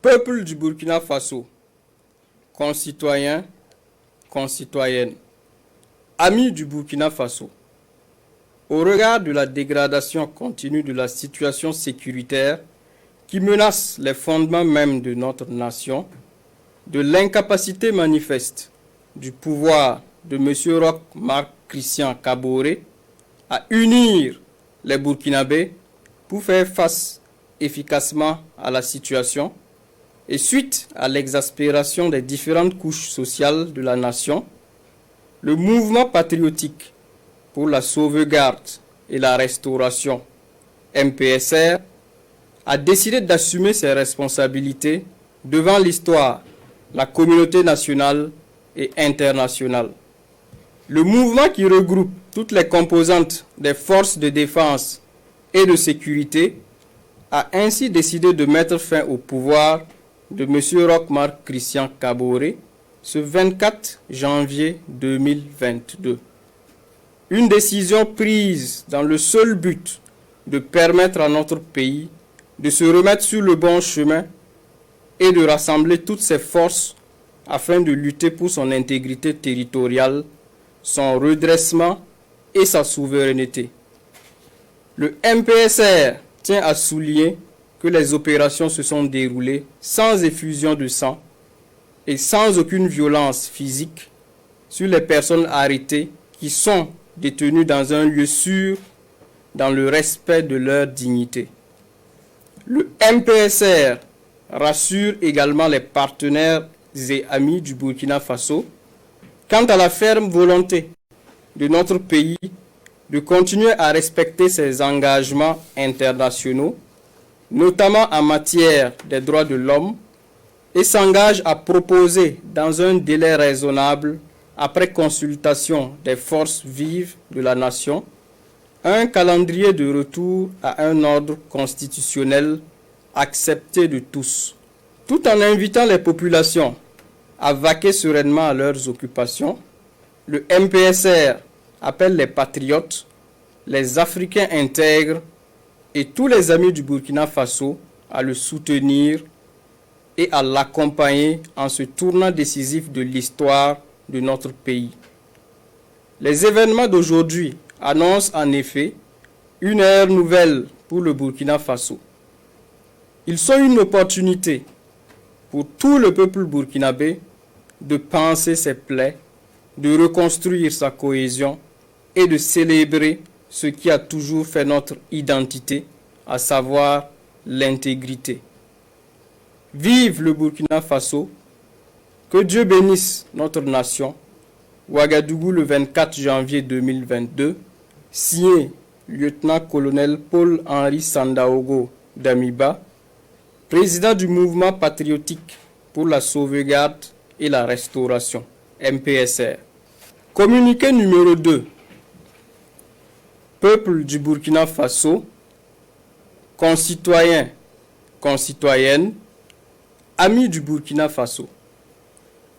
Peuple du Burkina Faso, concitoyens, concitoyennes, amis du Burkina Faso, au regard de la dégradation continue de la situation sécuritaire qui menace les fondements mêmes de notre nation, de l'incapacité manifeste du pouvoir de M. Roch Marc Christian Kaboré à unir les Burkinabés pour faire face efficacement à la situation, et suite à l'exaspération des différentes couches sociales de la nation, le mouvement patriotique pour la sauvegarde et la restauration, MPSR, a décidé d'assumer ses responsabilités devant l'histoire, la communauté nationale et internationale. Le mouvement qui regroupe toutes les composantes des forces de défense et de sécurité a ainsi décidé de mettre fin au pouvoir de M. Roch Marc Christian Kaboré ce 24 janvier 2022. Une décision prise dans le seul but de permettre à notre pays de se remettre sur le bon chemin et de rassembler toutes ses forces afin de lutter pour son intégrité territoriale, son redressement et sa souveraineté. Le MPSR tient à souligner que les opérations se sont déroulées sans effusion de sang et sans aucune violence physique sur les personnes arrêtées qui sont détenues dans un lieu sûr dans le respect de leur dignité. Le MPSR rassure également les partenaires et amis du Burkina Faso quant à la ferme volonté de notre pays de continuer à respecter ses engagements internationaux, notamment en matière des droits de l'homme, et s'engage à proposer dans un délai raisonnable, après consultation des forces vives de la nation, un calendrier de retour à un ordre constitutionnel accepté de tous, tout en invitant les populations à vaquer sereinement à leurs occupations. Le MPSR appelle les patriotes, les Africains intègres et tous les amis du Burkina Faso à le soutenir et à l'accompagner en ce tournant décisif de l'histoire de notre pays. Les événements d'aujourd'hui annoncent en effet une ère nouvelle pour le Burkina Faso. Ils sont une opportunité pour tout le peuple burkinabé de panser ses plaies, de reconstruire sa cohésion et de célébrer ce qui a toujours fait notre identité, à savoir l'intégrité. Vive le Burkina Faso, que Dieu bénisse notre nation. Ouagadougou le 24 janvier 2022, signé lieutenant-colonel Paul-Henri Sandaogo Damiba, président du mouvement patriotique pour la sauvegarde et la restauration, MPSR. Communiqué numéro 2. Peuple du Burkina Faso, concitoyens, concitoyennes, amis du Burkina Faso.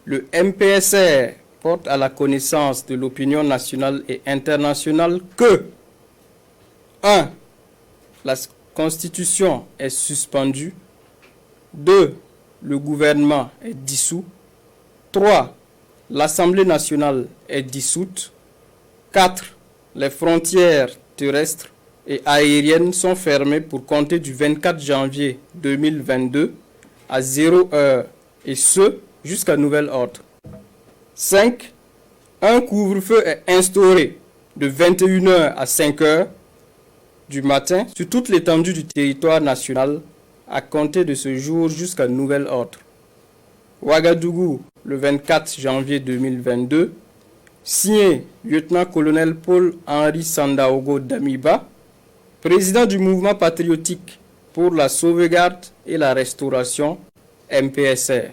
Le MPSR porte à la connaissance de l'opinion nationale et internationale que 1. La Constitution est suspendue. 2. Le gouvernement est dissous. 3. L'Assemblée nationale est dissoute. 4. Les frontières terrestres et aériennes sont fermées pour compter du 24 janvier 2022 à 0 heure, et ce, jusqu'à nouvel ordre. 5. Un couvre-feu est instauré de 21 heures à 5 heures du matin sur toute l'étendue du territoire national à compter de ce jour jusqu'à nouvel ordre. Ouagadougou, le 24 janvier 2022, signé lieutenant-colonel Paul-Henri Sandaogo Damiba, président du mouvement patriotique pour la sauvegarde et la restauration, MPSR.